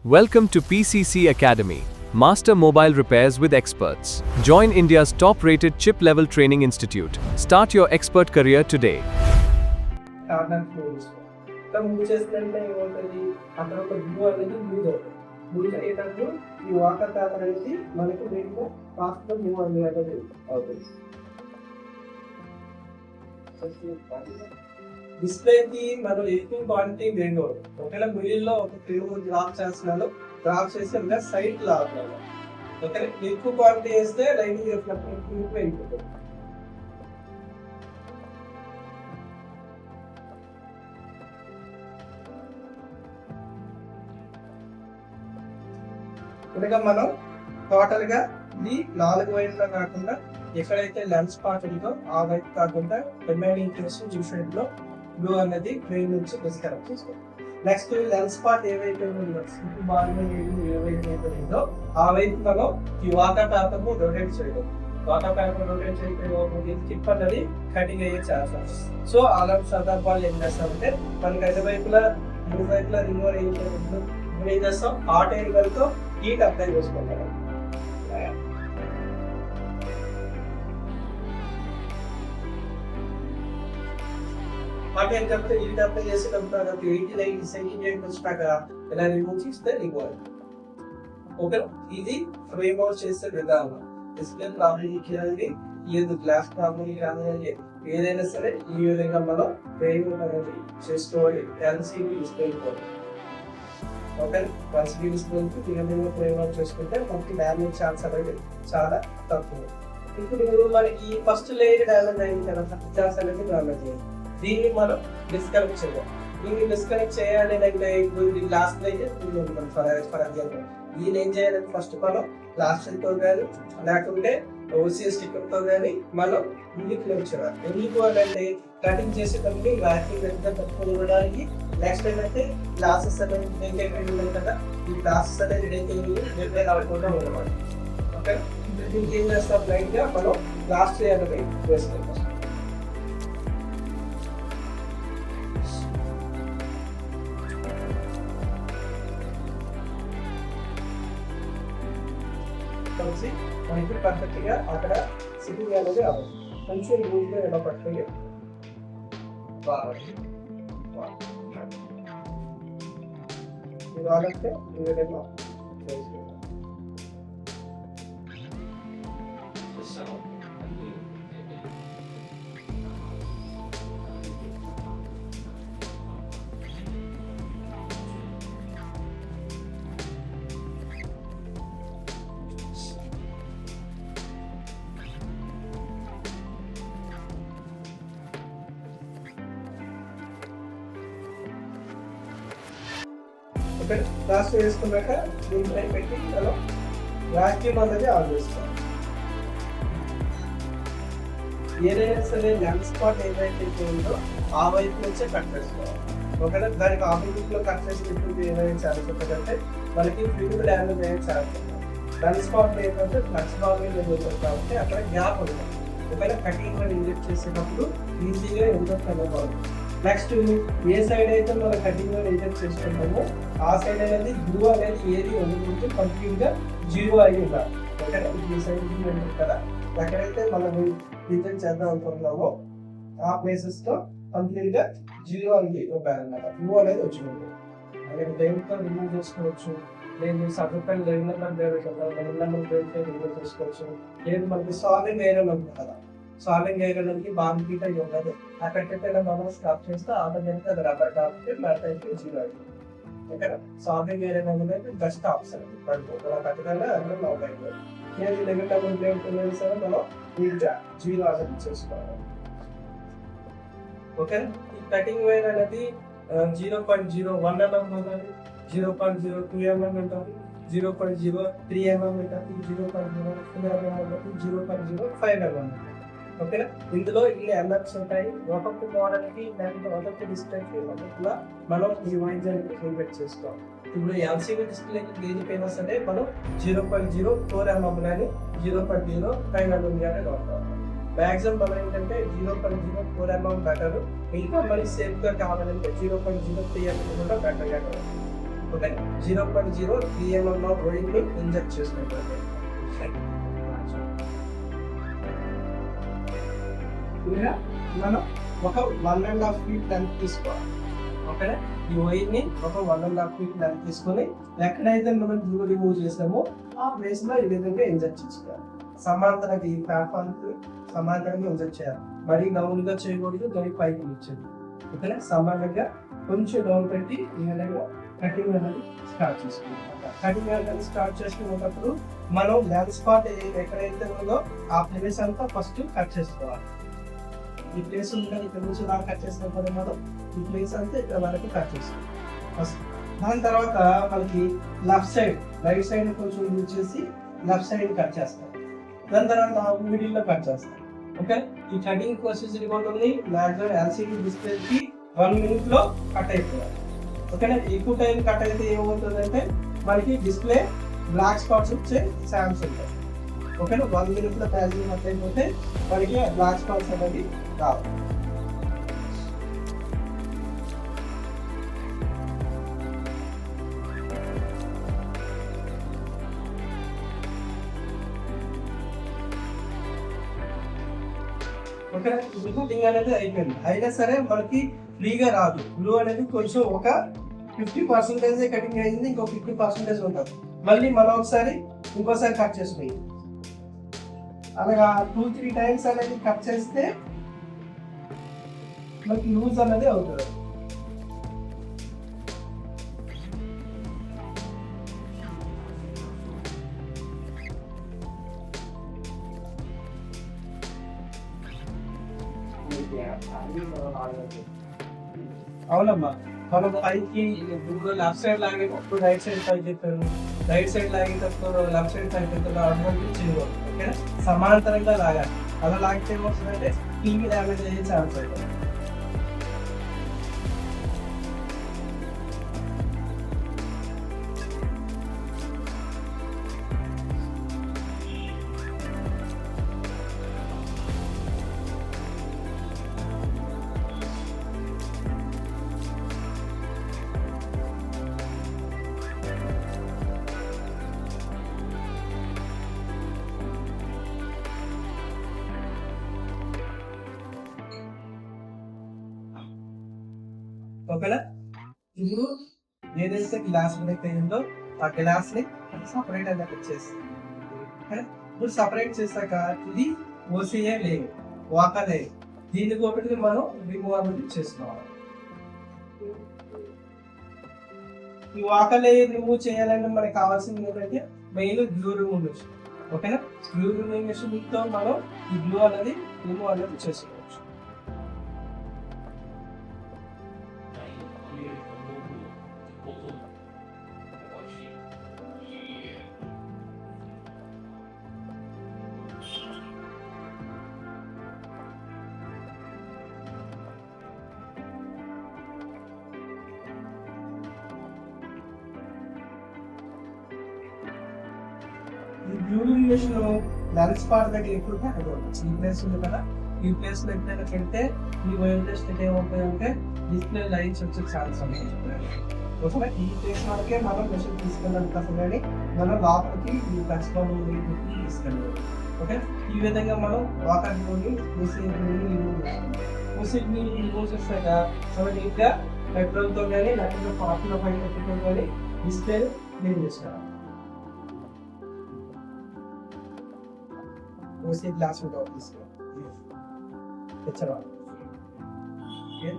Welcome to PCC Academy, Master Mobile Repairs with Experts. Join India's top-rated chip-level training institute. Start your expert career today. డిస్ప్లేకి మనం ఎక్కువ quantity వేయండి. ఒకవేళ మిడిల్లో ఒక Telugu drop చేస్తున్నాను, drop చేసి సైడ్ లాగుతాను. ఓకే, ఎక్కువ క్వాంటిటీ వేస్తే లైనింగ్ రిఫ్లెక్ట్ అయిపోతుంది. ఇలాగా మనం టోటల్ గా ఇది 4 వైపులా కాకుండా ఎక్కడైతే లెన్స్ పార్ట్ ఉందో ఆ వైపు కాకుండా రిమైనింగ్ చూసినట్లో బ్లూ అనేది ట్రైన్ నుంచి డిస్కనెక్ట్ చేసుకోవాలి. నెక్స్ట్ లెన్స్ పార్ట్ ఏవైతే ఉందో ఉందో ఆ వైపు మనం ఈ వాటర్ పేపర్ రొటేట్ చేయడం. వాటర్ పేపర్ రొటేట్ చేయడం టిప్ అనేది కటింగ్ అయ్యే ఛాన్స్. సో అలాంటి సందర్భాలు ఏం చేస్తామంటే మనకి అన్ని వైపులా 3 వైపులా రిమూవ్ ఏం చేస్తాం, హాట్ ఎయిర్ వరకు హీట్ అప్లై చేసుకుంటాం. హాట్ ఎయిర్ చెప్తే హీట్ అప్లై చేసేటప్పుడు 89 సెంటీగ్రేడ్ వచ్చినాక ఇలా రిమూవ్ చేస్తే రిమూవ్. ఓకే, ఇది ఫ్రేమ్ అవుట్ చేసే విధానం. డిస్ప్లే ప్రాబ్లం అనేది ఏది గ్లాస్ ప్రాబ్లం కానీ ఏదైనా సరే ఈ విధంగా మనం ఫ్రేమ్ అనేది చేసుకోవాలి. LCD display okay, LCD display ఈ విధంగా ఫ్రేమ్ అవుట్ చేసుకుంటే మనకి డ్యామేజ్ ఛాన్స్ అనేది చాలా తక్కువ. ఇప్పుడు మనకి ఫస్ట్ లేయర్ డ్యామేజ్ అయింది కదా, ఛాన్స్ అనేది డ్యామేజ్ అయింది. దీన్ని మనం డిస్కనెక్ట్ చేయాలి. దీన్ని డిస్కనెక్ట్ చేయాలి అంటే ఇప్పుడు లాస్ట్ లేయర్ ఫర్ ఎగ్జాంపుల్ దీన్ని ఏం చేయాలంటే ఫస్ట్ మనం ప్లాస్టిక్ తో కానీ లేకుంటే ఓసీఎస్ స్టిక్కర్ తో కానీ మనం దీన్ని క్లోజ్ చేయాలి. ఎందుకు అంటే కటింగ్ చేసేటప్పుడు వ్యాక్యూమ్ ఎంత తక్కువ ఇవ్వడానికి. నెక్స్ట్ ఏంటంటే గ్లాసెస్ అనేది డెంకేట్ ఉన్నాయి కదా, ఈ గ్లాసెస్ అనేది డెంకేట్ అవ్వకుండా ఉండవాలి. ఓకే, దీనికి ఏం చేస్తాం, లైట్ గా మనం లాస్ట్ లేయర్ వేసుకుంటాం. కలిసి మనకి పర్ఫెక్ట్ గా అక్కడ సిట్టింగ్ అనేది అవ్వదు. కొంచెం లూజ్ గా ఎలా పట్టుకొని ఇవాళంటే ఈ విధంగా లాస్ట్ వేసుకున్నాక దీనిపై పెట్టి మనం వ్యాక్యూమ్ అనేది ఆన్ చేసుకోవాలి. ఏదైనా సరే లెన్స్ స్పాట్ ఏదైతే ఉందో ఆ వైపు నుంచే కట్ చేసుకోవాలి. ఒకవేళ దానికి ఆపోజిట్ లో కట్ చేసినప్పుడు ఏమైనా ఛాన్స్ ఉంటుందంటే మనకి ఫిల్మ్ డ్యామేజ్ అయ్యే ఛాన్స్ ఉంటుంది. లెన్స్ స్పాట్ ఏంటంటే ఫ్లక్స్ బాల్ జరుగుతుంది కాబట్టి అక్కడ గ్యాప్ ఉంటుంది. ఒకవేళ కటింగ్ ఇంజెక్ట్ చేసేటప్పుడు ఈజీగా ఇంజెక్ట్ అనేది. నెక్స్ట్ ఏ సైడ్ అయితే మనం కటింగ్ ఇంజెక్ట్ చేసుకుంటామో ఆ సైడ్ అనేది గ్లూ అనేది ఏది ఉండదు, కంప్లీట్ గా 0 అయి ఉండాలి. ఓకే, ఈ సైడ్ కదా ఎక్కడైతే మనం ఇంజెక్ట్ చేద్దాం అనుకుంటున్నామో ఆ ప్లేసెస్ లో కంప్లీట్ గా 0 అనేది ఉండాలన్నమాట. గ్లూ అనేది వచ్చి ఉంటుంది. అలాగే దేంతో రిమూవ్ చేసుకోవచ్చు, లేదు సర్ఫెక్ట్ రిమూవ్ చేసుకోవచ్చు. లేదు మనకి సాలిడ్ ఐరన్ ఉంటుంది కదా, సాలింగ్ ఏరియాలోకి బాగా హీట్ అయ్యి ఉండదు. అక్కడికైతే మనం స్టాప్ చేస్తే ఆటోమేటిక్ అది రబ్బర్ కాబట్టి మెల్ట్ అయితే 0 అయింది. ఓకే, సాలింగ్ ఏరియా అనేది బెస్ట్ ఆప్షన్. ఖచ్చితంగా ఏది నెగటివ్ ఉంటుంది సరే మనం నీట్గా 0 అనేది చేసుకోవాలి. ఓకే, ఈ కటింగ్ వైర్ అనేది 0.01 mm ఉంటుంది, 0.02 mm ఉంటుంది, 0.03 mm ఉంటుంది, 0.04 mm ఉంటుంది, 0.05 mm ఉంటుంది. ఓకేనా, ఇందులో ఇన్ని ఎంఎఫ్స్ ఉంటాయి. ఒక్కొక్క మోడల్కి లేకపోతే ఒక్కొక్క డిస్ప్లేకి ఒక్కొక్కలా మనం ఈ వైజాన్ని ఇన్వెస్ట్ చేసుకోవాలి. ఇప్పుడు ఎల్సీడీ డిస్ప్లేకి దేనికైనా సరే మనం 0.04 mm కానీ 0.05 mm కానీ వాడతాం. మ్యాక్సిమం మనం ఏంటంటే 0.04 mm బెటర్. ఇంకా మరి సేఫ్గా కావాలంటే 0.03 mm కూడా బెటర్గా కావాలి. Okay 0.03 mm of oil inject చేసుకుంటారు. ఇలా మనం ఒక 1.5 feet లెంత్ తీసుకోవాలి. ఓకేనా, ఈ వైర్ ని ఒక 1.5 feet లెంత్ తీసుకొని ఎక్కడైతే మనం గ్లూ రిమూవ్ చేసామో ఆ ప్లేస్ లో ఈ విధంగా ఇంజెక్ట్ చేసుకోవాలి. సమాంతరంగా ఈ ప్లాట్ఫామ్ కి సమాంతరంగా ఇంజెక్ట్ చేయాలి. మరీ డౌన్ గా చేయకూడదు, దానికి పైకి ఇచ్చేది. ఓకేనా, సమానంగా కొంచెం డౌన్ పెట్టి ఈ విధంగా కటింగ్ అనేది స్టార్ట్ చేసుకుంటాం. కటింగ్ అనేది స్టార్ట్ చేసుకునేటప్పుడు మనం లెన్స్ స్పాట్ ఎక్కడైతే ఉందో ఆ ప్లేస్ అంతా ఫస్ట్ కట్ చేసుకోవాలి. ఈ ప్లేస్ ఉంటుంది, ఇక్కడ నుంచి ఇలా కట్ చేసినప్పుడు మనం ఈ ప్లేస్ అంతా ఇక్కడ వరకు కట్ చేస్తాం ఫస్ట్. దాని తర్వాత మనకి లెఫ్ట్ సైడ్, రైట్ సైడ్ కొంచెం యూజ్ చేసి లెఫ్ట్ సైడ్ కట్ చేస్తాం. దాని తర్వాత మిడిల్ లో కట్ చేస్తాం. ఓకే, ఈ కటింగ్ ప్రొసీజర్ ఉంటుంది. మ్యాక్సిమం ఎల్సీడీ డిస్ప్లేకి 1 minute లో కట్ అయిపోవాలి. ఓకేనా, ఎక్కువ టైం కట్ అయితే ఏమవుతుందంటే మనకి డిస్ప్లే బ్లాక్ స్పాట్స్ వచ్చే ఛాన్స్ ఉంటాయి. ఓకేనా, 1 minute లో ఛార్జింగ్ కట్ అయిపోతే మనకి బ్లాక్ స్పాట్స్ అనేది రావు. ఓకే, కటింగ్ అనేది అయిపోయింది. అయినా సరే మనకి ఫ్రీగా రాదు. గ్లూ అనేది కొంచెం ఒక 50% కటింగ్ అయింది, ఇంకో 50% ఉంటుంది. మళ్ళీ మనం ఇంకోసారి కట్ చేసుకుని అలాగా 2-3 times అనేది కట్ చేస్తే మనకి లూజ్ అనేది అవుతుంది. అవునమ్మా, మనం పైకి ఇప్పుడు లెఫ్ట్ సైడ్ లాగేటప్పుడు రైట్ సైడ్ పైకి చెప్పారు, రైట్ సైడ్ లాగేటప్పుడు లెఫ్ట్ సైడ్ పైకి చెప్తారు. అటువంటి చేయకూడదు. ఓకేనా, సమాంతరంగా లాగాలి. అలా లాగితే ఏమవుతుందంటే టీవీ డ్యామేజ్ అయ్యే ఛాన్స్ అవుతుంది. ఓకేనా, ఇప్పుడు ఏదైతే గ్లాస్ బ్రేక్ అయ్యిందో ఆ గ్లాస్ ని సపరేట్ అనేది వచ్చేస్తుంది. ఇప్పుడు సపరేట్ చేశాక ఇది ఓసీఏ లేదు, వాకా లేదు. దీనికి ఒకటి మనం రిమూవ్ అనేది చేసుకోవాలి. ఈ వాకలే రిమూవ్ చేయాలంటే మనకి కావాల్సింది ఏంటంటే మెయిన్ గ్లూ రిమూవ్ మెషిన్. ఓకేనా, గ్లూ రిమూవ్ మెషిన్ తో మనం ఈ గ్లూ అనేది రిమూవ్ అనేది చేసుకోవచ్చు. ఈ బ్యూటిఫికేషన్ లెన్స్ పార్ట్ దగ్గర ఎప్పుడు పెట్టకూడదు. ఈ ప్లేస్ ఉంది కదా, ఈ ప్లేస్ లో ఎప్పుడైనా పెడితే ఈ వైర్లెస్ ఏమవుతాయంటే డిస్ప్లే లైన్స్ వచ్చే ఛాన్స్ అనేది. ఓకే, ఈ ప్లేస్ వరకే మనం మెషిన్ తీసుకెళ్ళాలి తప్ప కానీ మనం లోపలికి ఈ ప్లస్ తీసుకెళ్ళాలి. ఓకే, ఈ విధంగా మనం వాకర్ని మూసిని రిమూవ్ చేశాక నీట్గా పెట్రోల్తో కానీ లేకపోతే పార్టీలో పైన పెట్టుకొని కానీ డిస్ప్లే క్లీన్ చేసుకోవాలి. उसी ग्लास में डाल दीजिए अच्छा ओके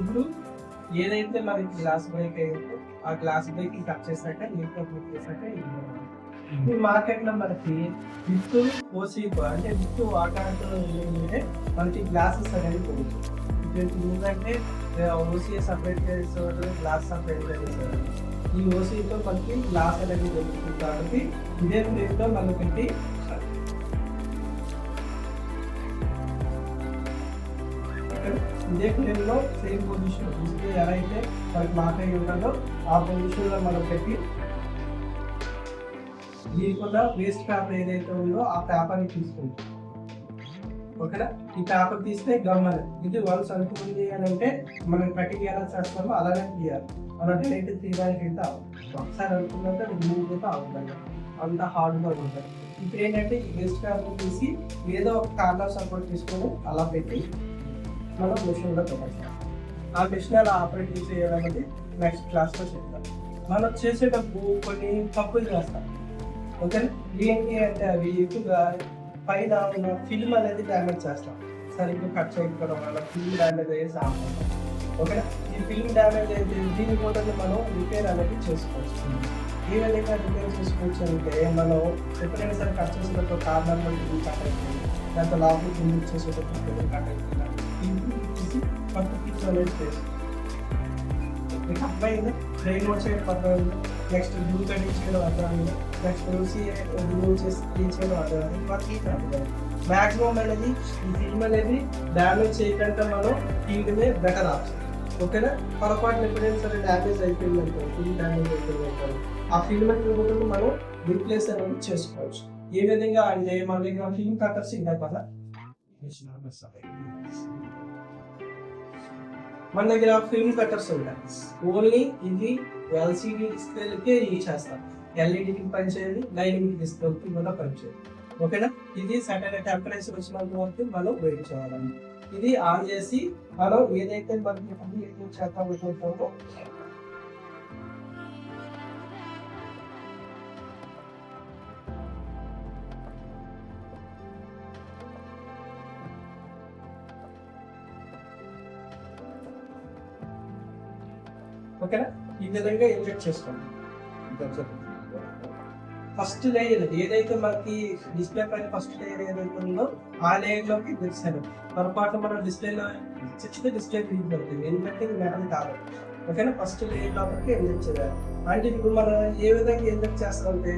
ఇప్పుడు ఏదైతే మనకి గ్లాస్ బ్రేక్ అయ్యిందో ఆ గ్లాస్ బ్రేక్ కట్ చేశాక నీట్గా క్లిక్ చేశాక ఈ మార్కెట్ లో మనకి విత్ ఓసీ అంటే విత్ ఆకారంతో ఏంటంటే మనకి గ్లాసెస్ అనేది పొందుతుంది. ఎందుకంటే ఓసీ సపరేట్ చేసేవాళ్ళు గ్లాస్ సపరేట్ చేసేవాళ్ళు. ఈ ఓసీతో మనకి గ్లాస్ అనేది దొరుకుతుంది కాబట్టి ఇదే ప్లేస్ లో మనకి ఇదే ఫ్రేమ్లో సేమ్ పొజిషన్ డిస్ప్లే ఎలా అయితే మనకి లాక్ అయి ఉంటుందో ఆ పొజిషన్లో మనం పెట్టి దీనికున్న వేస్ట్ పేపర్ ఏదైతే ఉందో ఆ పేపర్ని తీసుకుంటాం. ఓకేనా, ఈ పేపర్ తీస్తే గమ్మని ఇది వన్స్ అనుకుంది అని అంటే మనం కటింగ్ ఎలా చేస్తామో అలానే తీయాలి. మనం డైరెక్ట్ తీయడానికి అయితే ఒకసారి అనుకున్నాక రిమూవ్ అయితే అవుతుంది, అంత హార్డ్గా ఉంటుంది. ఇప్పుడు ఏంటంటే ఈ వేస్ట్ పేపర్ తీసి ఏదో ఒక కార్నర్ సపోర్ట్ తీసుకొని అలా పెట్టి మనం మిషన్లో పెట్టాలి. ఆ మిషన్ అలా ఆపరేట్ చేయడం అనేది నెక్స్ట్ క్లాస్లో చేద్దాం. మనం చేసేటప్పుడు కొన్ని తప్పులు చేస్తాం. ఓకేనా, ఏంటి అంటే అవి ఎక్కువగా పైన ఉన్న ఫిల్మ్ అనేది డ్యామేజ్ చేస్తాం. సరిగ్గా కట్ చేయకపోవడం వల్ల ఫిల్మ్ డ్యామేజ్ అయ్యేసి ఆపుతాం. ఓకేనా, ఈ ఫిల్మ్ డ్యామేజ్ అయితే దీని కూడా మనం రిపేర్ అనేది చేసుకోవచ్చు. ఏ విధంగా రిపేర్ చేసుకోవచ్చు అంటే మనం ఎప్పుడైనా సరే కట్ చేసేటప్పుడు కార్నర్ ఫిల్మ్ కట్ అవుతుంది, దాంతో లోపలికి ఫిల్మ్ చేసేటప్పుడు ఫిల్మ్ కట్ అవుతుంది, తీసి కొత్త ఫిల్మ్ అనేది చేస్తాం. మీకు అర్థమైంది, బ్రెయిన్ వాష్ చేయడం అర్థమైంది, నెక్స్ట్ బ్లూ కటింగ్ చేయడం అర్థమైంది, నెక్స్ట్ రిమూవ్ చేసి క్లీన్ చేయడం అర్థమైంది. మ్యాక్సిమం అనేది ఈ ఫిల్మ్ అనేది డ్యామేజ్ చేయకుండా మనం తీయడమే బెటర్ ఆప్షన్. ఓకేనా, పొరపాటున ఎప్పుడైనా సరే డ్యామేజ్ అయిపోయింది అంటారు, ఫిల్మ్ డ్యామేజ్ అయిపోయింది అంటారు, ఆ ఫిల్మ్ కూడా మనం రీప్లేస్ అనేది చేసుకోవచ్చు. ఏ విధంగా అంటే మన దగ్గర ఫిల్మ్ కట్టర్స్ ఉంటాయి కదా, మన దగ్గర ఫిల్మ్ కట్టర్స్ ఉంటాయి. ఓన్లీ ఇది ఎల్సిడి డిస్ప్లేలకే యూజ్ చేస్తాం, ఎల్ఈడికి పనిచేయాలి, డైనమిక్ డిస్ప్లేకి కూడా పనిచేయాలి. ఓకేనా, ఇది సరైన టెంపరేచర్ వచ్చినంత వరకు మనం వెయిట్ చేయాలండి. ఇది ఆన్ చేసి మనం ఏదైతే మనకి చేద్దాం అనుకుంటామో ఓకేనా, ఈ విధంగా ఇంజెక్ట్ చేసుకోండి. ఫస్ట్ లేయర్ ఏదైతే మనకి డిస్ప్లే పైన ఫస్ట్ లేయర్ ఏదైతే ఉందో ఆ లేయర్ లోకి తెచ్చాను. పొరపాటు మనం డిస్ప్లేలో చిచ్చితే డిస్ప్లే పడుతుంది, ఎందుకంటే ఇది మెటల్ కాదు. ఓకేనా, ఫస్ట్ లేయర్ లోపలికి ఇంజెక్ట్ చేయాలి. అంటే ఇప్పుడు మనం ఏ విధంగా ఇంజెక్ట్ చేస్తామంటే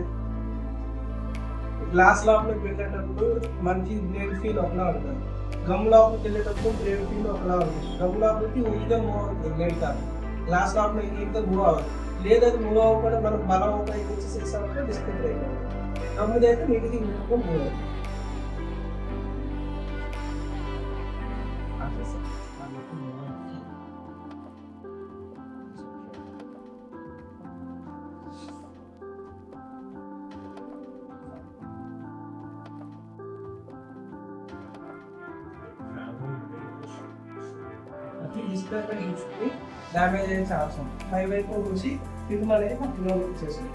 గ్లాస్ లోపలికి వెళ్ళేటప్పుడు మనకి బ్లేడ్ ఫీల్ ఒకలా ఉంటుంది, గమ్ లోపలికి వెళ్ళేటప్పుడు బ్లేడ్ ఫీల్ ఒకలా ఉంటుంది. గమ్ లోపలికి ఈజీగా మూవ్ అవుతుంది బ్లేడ్ కాదు, గ్లాస్ లోపల ఈజీగా మూవ్ అవ్వాలి. లేదా మూవ్ అవ్వకుండా మనం బలం ఉపయోగించి చేసామంటే డిస్ప్లే బ్రేక్ అవుతుంది. గమ్ముది అయితే నీటికి ఇంటికి మూవ్ అవుతుంది. డిస్ప్లే పై చూసుకుని డ్యామేజ్ అయ్యే ఛాన్స్ ఉంది. పై వైపు చూసి ఫిల్మ్ అనేది కంటిన్యూ చేస్తుంది.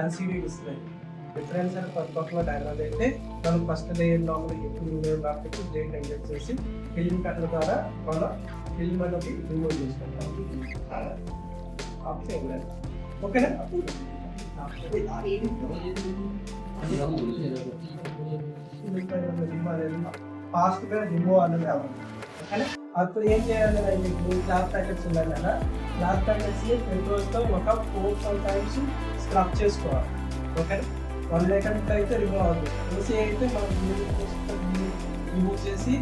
ఎల్సిడి డిస్ప్లే డిఫరెన్స్ అని పక్కలో డైలాగ్ అయితే మనం ఫస్ట్ లేయర్ లోపల ఎక్కువ కాబట్టి బ్లేడ్ ఇంజెక్ట్ చేసి ఫిల్మ్ కట్టర్ ద్వారా మనం ఫిల్మ్ అనేది రిమూవ్ చేసుకుంటాం. ఓకేనా, ఫాస్ట్గా రిమూవ్ అనేది అవ్వాలి. ఓకేనా, అప్పుడు ఏం చేయాలి అంటే గ్లాస్ ప్యాకెట్స్ ఉన్నాయి కదా, గ్లాస్ ప్యాకెట్స్ని పెట్రోల్తో ఒక 4-5 టైమ్స్ స్క్రబ్ చేసుకోవాలి. ఓకేనా, 1 లీటర్ అయితే రిమూవ్ అవుతుంది. ఏసీ అయితే మనం రిమూవ్ చేసి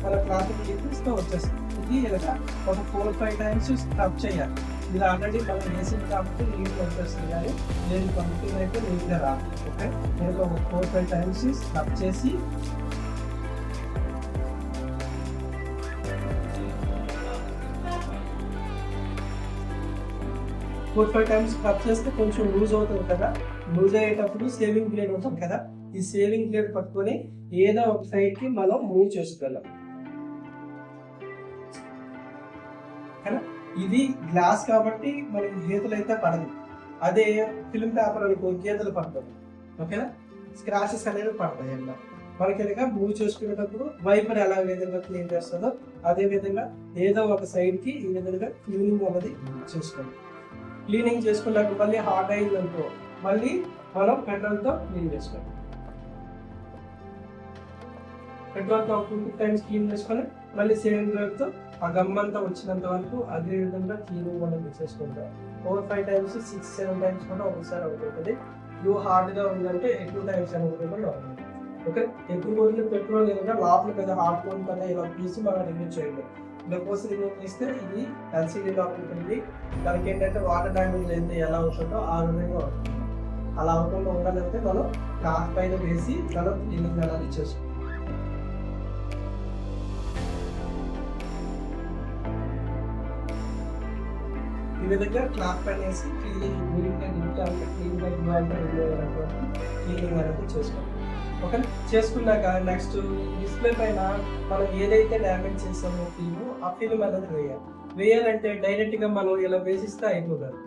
మన క్లాత్ తీస్తే వచ్చేస్తుంది. ఇది ఇలా ఒక 4-5 టైమ్స్ స్క్రబ్ చేయాలి. ఇది ఆల్రెడీ మనం వేసింది కాబట్టి నీట్గా వచ్చేస్తుంది, కానీ నేను కంపెనీ అయితే నీట్గా రాదు. ఓకే, నేను ఒక 4-5 టైమ్స్ స్క్రబ్ చేసి 4-5 టైమ్స్ స్క్రబ్ చేస్తే కొంచెం లూజ్ అవుతుంది కదా. లూజ్ అయ్యేటప్పుడు సేవింగ్ బ్లేడ్ ఉంటుంది కదా, ఈ సేవింగ్ బ్లేడ్ పట్టుకొని ఏదో ఒక సైడ్కి మనం మూవ్ చేసుకోగలం. ఇది గ్లాస్ కాబట్టి మనకి గీతలు అయితే పడదు. అదే ఫిల్మ్ పేపర్ అనుకో గీతలు పడుతుంది. ఓకేనా, స్క్రాచెస్ అనేవి పడతాయి అలా. మనకి ఏదైనా మూవ్ చేసుకునేటప్పుడు వైపర్ ఎలా విధంగా క్లీన్ చేస్తుందో అదే విధంగా ఏదో ఒక సైడ్కి ఈ విధంగా క్లీనింగ్ అనేది చేసుకోండి. క్లీనింగ్ చేసుకున్నాక మళ్ళీ హాట్ అయింది అనుకో మళ్ళీ మనం పెట్రోల్తో క్లీన్ చేసుకోండి. పెట్రోల్తో 2 టైమ్స్ క్లీన్ చేసుకొని మళ్ళీ సేవింగ్ బ్లేడ్తో ఆ గమ్మంతా వచ్చినంత వరకు అదే విధంగా క్లీనింగ్ అనేది చేసుకుంటాం. 4-5 టైమ్స్ 6-7 టైమ్స్ కూడా ఒకసారి అవుతుంది. వ్యూ హార్డ్గా ఉందంటే ఎక్కువ టైమ్స్ అనేది కూడా అవుతుంది. ఓకే, ఎక్కువ రోజులు పెట్రోల్ ఏదైనా లోపల కదా హార్డ్ ఫోన్ కన్నా ఇలా తీసి మనం రిమూవ్ చేయాలి. ఇలా కోసి రిమూవ్ చేస్తే ఇది ఎల్సీడీ లోపలికి వెళ్ళి దానికి ఏంటంటే వాటర్ డ్యామేజ్ అయితే ఎలా అవుతుందో ఆ విధంగా అవుతుంది. అలా అవ్వకుండా ఉండాలంటే మనం క్లాత్ పైన వేసి మనం క్లీనింగ్ అనేది చేసుకోవాలి. ఈ విధంగా క్లాత్ పైన వేసి క్లీనింగ్ క్లీనింగ్ అనేది చేసుకోవాలి. ఓకే, చేసుకున్నాక నెక్స్ట్ డిస్ప్లే పైన మనం ఏదైతే డ్యామేజ్ చేసామో ఫిల్మ్ ఆ ఫిల్మ్ అనేది వేయాలంటే డైరెక్ట్గా మనం ఇలా వేసిస్తే అయిపోతుంది.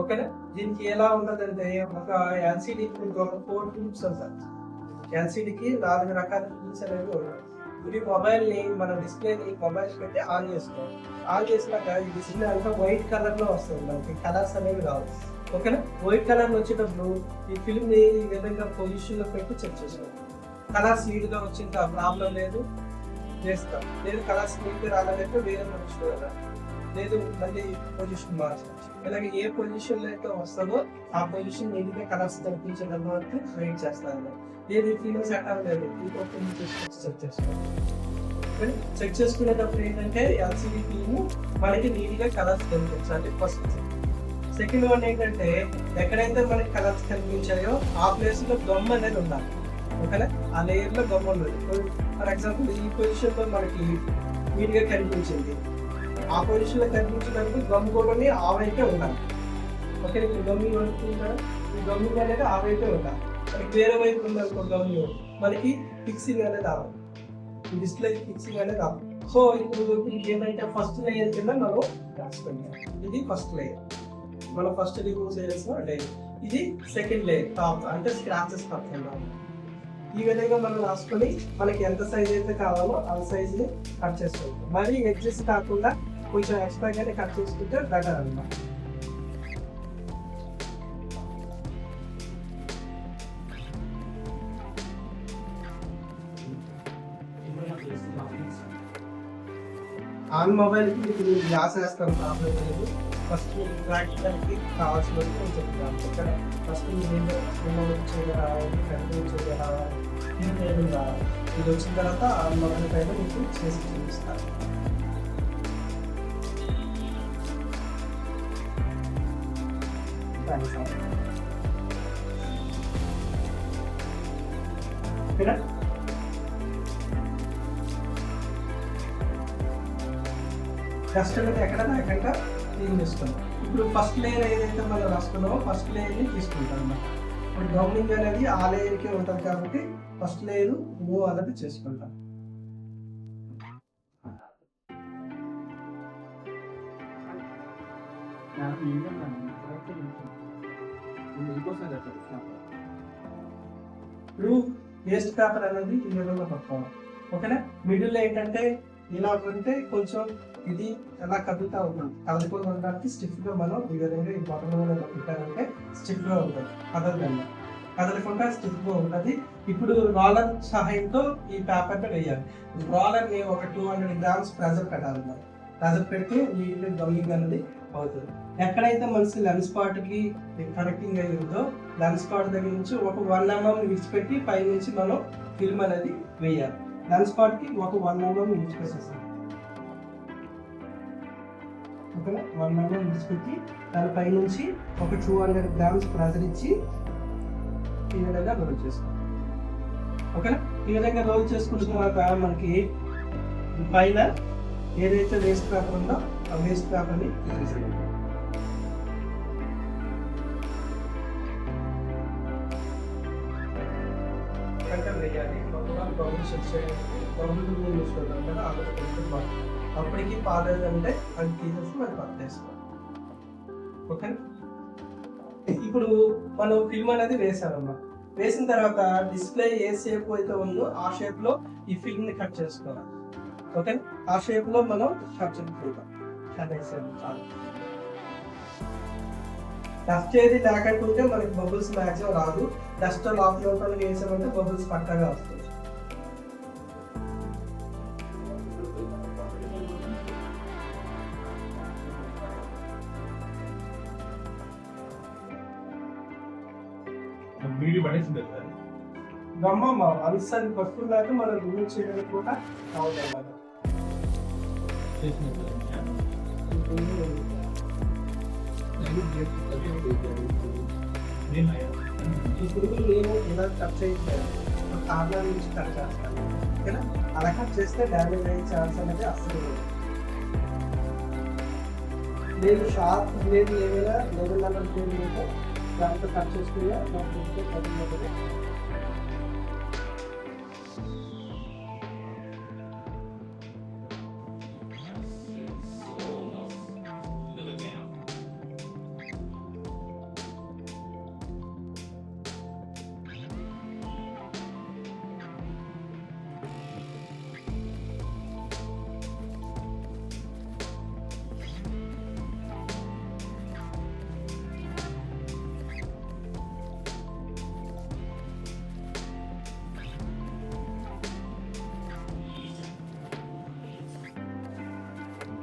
ఓకేనా, దీనికి ఎలా ఉండదంటే ఒక ఎల్సీడీకి ఒక 4 ఫిల్మ్స్ ఉంటాయి. ఎల్సీడీకి 4 రకాల ఫిల్మ్స్ అనేవి ఉన్నాయి. ఇది మొబైల్ని మన డిస్ప్లేని మొబైల్స్ పెట్టి ఆన్ చేసుకోవాలి. ఆన్ చేసినాక ఈ డిస్ప్లే అంతా వైట్ కలర్లో వస్తుంది, మనకి కలర్స్ అనేవి రావు. ఓకేనా, వైట్ కలర్ వచ్చేటప్పుడు ఈ ఫిల్మ్ని ఈ విధంగా పొజిషన్లో పెట్టి చెక్ చేసుకోవాలి. కలర్స్ నీట్గా వచ్చిందా ప్రాబ్లం లేదు చేస్తాం, లేదు కలర్స్ నీట్గా రాలేదంటే వేరే పొజిషన్ లేదు మళ్ళీ పొజిషన్ మార్చవచ్చు. ఇలాగే ఏ పొజిషన్లో అయితే వస్తుందో ఆ పొజిషన్ నీట్గా కలర్స్ కనిపించేంత వరకు వెయిట్ చేస్తాను. లేదు ఫిల్మ్ సెట్ అవ్వలేదు ఇంకో ఫిల్మ్ తీసుకొచ్చి చెక్ చేసుకోవాలి. చెక్ చేసుకునేటప్పుడు ఏంటంటే ఎల్సీడీ ఫిల్మ్ మనకి నీట్గా కలర్స్ కనిపించాలి ఫస్ట్. సెకండ్ వన్ ఏంటంటే ఎక్కడైతే మనకి కలర్స్ కనిపించాయో ఆ ప్లేస్లో గమ్ అనేది ఉండాలి. ఓకేనా, ఆ లేయర్లో గమ్ ఉండదు. ఫర్ ఎగ్జాంపుల్ ఈ పొజిషన్లో మనకి నీట్గా కనిపించింది, ఆ పొజిషన్లో కనిపించడానికి గమ్ కూడా ఆ వైపే ఉండాలి. ఓకే, ఇప్పుడు గమ్మింగ్ అనుకుంటారా, ఈ గమ్మింగ్ అనేది ఆ వైపే ఉండాలి. మనకి వేరే వైపు ఉందనుకో గమ్మింగ్ మనకి ఫిక్సింగ్ అనేది రావాలి, ఈ డిస్ప్లే ఫిక్సింగ్ అనేది రావాలి. సో ఇప్పుడు ఏదైతే ఫస్ట్ లేయర్ కింద మనం రాసుకుంటాం. ఇది ఫస్ట్ లేయర్, మనం ఫస్ట్ రిమూవ్ చేయాల్సిన లేయర్. ఇది సెకండ్ లేయర్ టాప్ అంటే స్క్రాచెస్ పక్కన. ఈ విధంగా మనం రాసుకొని మనకి ఎంత సైజ్ అయితే కావాలో ఆ సైజ్ని కట్ చేసుకుంటాం. మరి ఎడ్జెస్ కాకుండా కొంచెం ఎక్స్ట్రాగానే కట్ చేసుకుంటే బెటర్ అన్నమాట. ఆన్ మొబైల్కి ఇప్పుడు గ్లాస్ వేస్తాం ప్రాబ్లం లేదు. ఫస్ట్ ప్రాక్టికల్కి కావాల్సిన చెప్తాను. ఇక్కడ ఫస్ట్ ఇది వచ్చిన తర్వాత ఆ మొబైల్ పైన మీకు చేసి చూపిస్తాను. కస్టమర్ ఎక్కడ ఎక్కడ క్లీన్ చేసుకున్నాం. ఇప్పుడు ఫస్ట్ లేయర్ ఏదైతే మనం రాసుకున్నామో ఫస్ట్ లేయర్ని తీసుకుంటాం అన్నమాట. ఇప్పుడు గమ్మింగ్ అనేది ఆ లేయర్కే ఉంటుంది కాబట్టి ఫస్ట్ లేయర్ మూవ్ అనేది చేసుకుంటాం. ఇప్పుడు వేస్ట్ పేపర్ అనేది ఈ విధంగా పట్టుకోవాలి. ఓకేనా, మిడిల్లో ఏంటంటే ఇలా ఉంటే కొంచెం ఇది ఎలా కదులుతూ ఉంటుంది, కదలకుండా ఉండడానికి స్టిఫ్గా మనం ఈ విధంగా ఈ బొట్టల మీద పెట్టారంటే స్టిఫ్గా ఉంటుంది, కదలకుండా స్టిఫ్గా ఉంటుంది. ఇప్పుడు రోలర్ సహాయంతో ఈ పేపర్ని వేయాలి. రోలర్ని ఒక 200 grams ప్రెజర్ పెట్టాలన్నమాట. ప్రెజర్ పెడితే నీట్గా గమ్మింగ్ అనేది అవుతుంది. ఎక్కడైతే మనకి లెన్స్ పార్ట్కి కనెక్టింగ్ అయ్యి ఉందో లెన్స్ పార్ట్ దగ్గర నుంచి ఒక 1 mm విడిచిపెట్టి పై నుంచి మనం ఫిల్మ్ అనేది వేయాలి. లెన్స్ పార్ట్కి ఒక 1 mm విడిచిపెట్టేస్తాం. ఓకేనా, 1 mm విడిచిపెట్టి దానిపై నుంచి ఒక 200 grams ప్రెజర్ ఇచ్చి ఈ విధంగా రోల్ చేసుకోవాలి. ఓకేనా, ఈ విధంగా రోల్ చేసుకున్న తర్వాత మనకి పైన ఏదైతే వేస్ట్ పేపర్ ఉందో ఆ వేస్ట్ పేపర్ని తీసేయాలి. వేయాలి బబుల్స్ వచ్చేయాలి బబుల్ చూసుకుంటాం కదా అందులో అప్పటికి పాలేదంటే అది తీసేసి మనం పట్టేస్తాం. ఓకే, ఇప్పుడు మనం ఫిల్మ్ అనేది వేసామమ్మా. వేసిన తర్వాత డిస్ప్లే ఏ షేప్ అయితే ఉందో ఆ షేప్ లో ఈ ఫిల్మ్ ని కట్ చేసుకోవాలి. ఓకే, ఆ షేప్ లో మనం కట్ చేసుకుంటాం. డస్ట్ ఏది లేకుంటే మనకి బబుల్స్ మ్యాక్సిమం రాదు. డస్ట్ లోపల వేసామంటే బబుల్స్ పక్కగా వస్తుంది. గమ్మమ్మ అవిసాన్ని పట్టుకున్నాక మనం రిమూవ్ చేయడానికి కూడా అవుతాం. ఇప్పుడు నేను ఇలా కట్ చేయట్లేదు, కార్నర్ నుంచి కట్ చేస్తాను. ఓకేనా, అలా కట్ చేస్తే డ్యామేజ్ అయ్యే ఛాన్స్ అనేది అసలు లేదు. నేను షార్ప్ బ్లేడ్ ఏమైనా లెవెల్ నెంబర్ బ్లేడ్ దాంతో కట్ చేసుకున్నా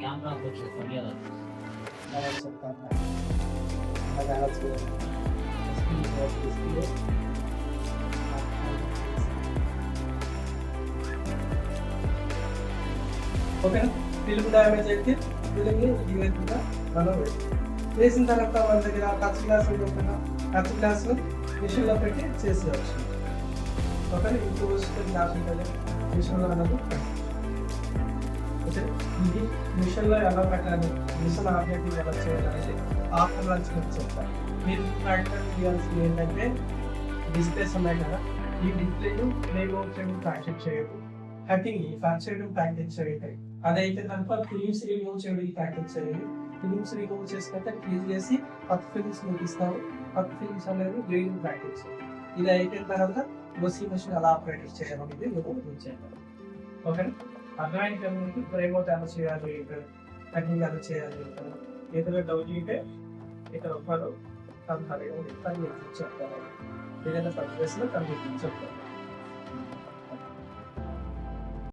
कैमरा कुछ बढ़िया लगा ఓకేనా. ఫిల్మ్ డ్యామేజ్ అయితే ఫిల్మ్ని ఈ విధంగా మనం వేసిన తర్వాత మన దగ్గర టచ్ గ్లాస్ ఉంటుంది, టచ్ గ్లాస్ను మిషన్లో పెట్టి చేసేయచ్చు. ఓకే, ఇప్పుడు గ్లాస్ ఉంటుంది మిషన్లో అన్నది. ఇది మిషన్లో ఎలా పెట్టాలి, మిషన్ ఆబ్జెక్టివ్ ఎలా చేయాలనేది ఆఫ్టర్ లంచ్ చెప్తాను. మీరు ప్రాక్టికల్ చేయాల్సింది ఏంటంటే డిస్ప్లేస్ ఉన్నాయి కదా, ఈ డిస్ప్లేను రిమూవ్ చేయడం ప్రాక్టీస్ చేయడం, కటింగ్ ఫ్యాక్ట్ చేయడం ప్రాక్టీస్ చేయండి. అదైతే కనుక ఫిలిమ్స్ రిమూవ్ చేయడం ప్రాక్టీస్ చేయండి. ఫిలిమ్స్ రిమూవ్ చేసినాక క్లీజ్ చేసి కొత్త ఫిలిమ్స్ మీకు ఇస్తాము. కొత్త ఫిలిమ్స్ అనేది గ్రీన్ ప్రాక్టీస్. ఇది అయిపోయిన తర్వాత ఓసీ మిషన్ ఎలా ఆపరేట్ చేయడం అనేది మీరు చేయాలి. ఓకేనా, అర్థమైన రిమోట్ ఎలా చేయాలి, కటింగ్ ఎలా చేయాలి, ఏదైనా డౌట్ ఉంటే ఇక్కడ ఒకరు చెప్తారు, ఏదైనా సబ్జెక్ట్స్లో కంప్లీట్ చెప్తారు.